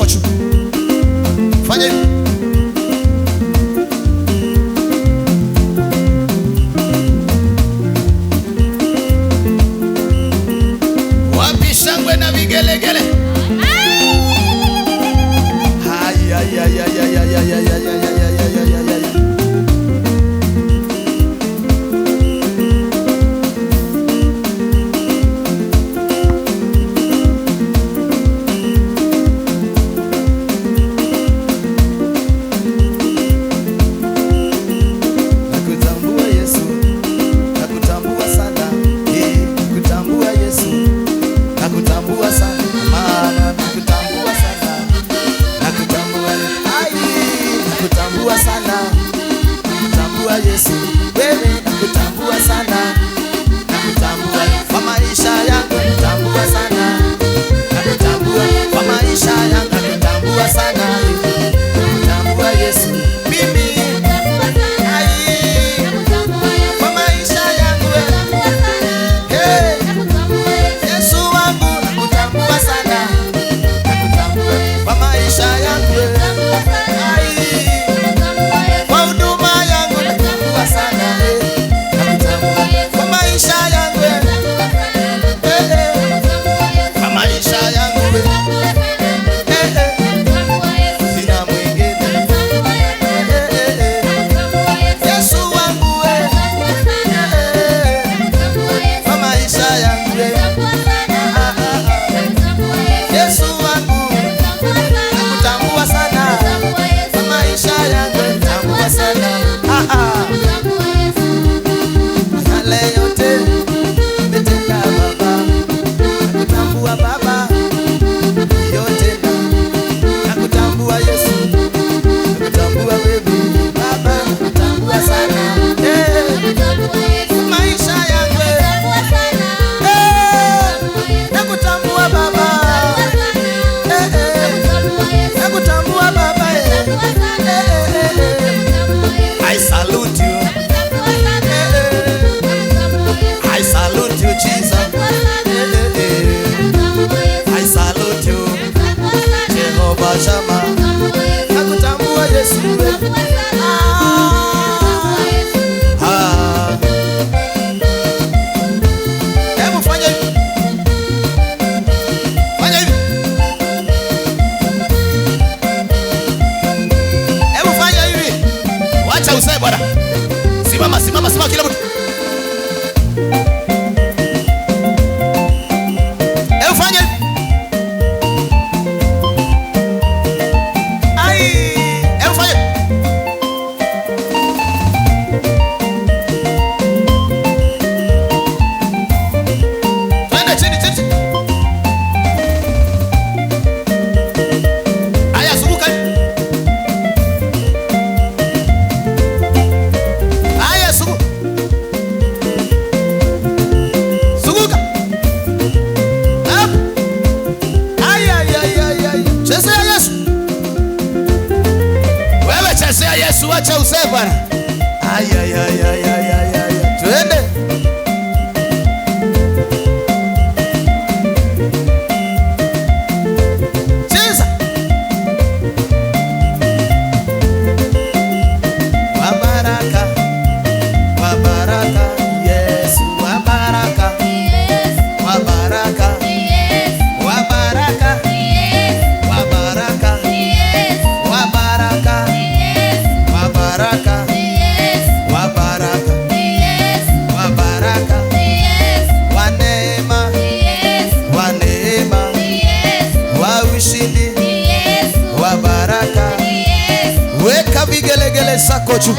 Sakochu. Fanya hivi. Wapi shangwe na vigelegele? Hai ai ai ai ai ai ai ai ai. Yesu, wewe nakutambua sana, nakutambua kwa maisha yangu, nakutambua sana, nakutambua kwa maisha yangu, nakutambua sana, nakutambua Yesu, mimi kwa maisha yangu, Yesu wangu nakutambua sana, nakutambua kwa maisha yangu. Nakutambua Yesu. Hebu fanya hivi. Fanya hivi. Hebu fanya hivi. Wacha usae bwana. Simama, simama, simama kila mtu. Hebu fanya hivi. Yesu, acha usee bwana. Ay ay ay ay ay ay. Twende. Cheza. Wa baraka. Wa baraka. Yesu wa baraka. Wa baraka. Wa baraka. Wa baraka. Wa baraka. Wabaraka, wabaraka, wabaraka, waneema, waneema, wa ushindi, wabaraka. Weka vigelegele Sakochu.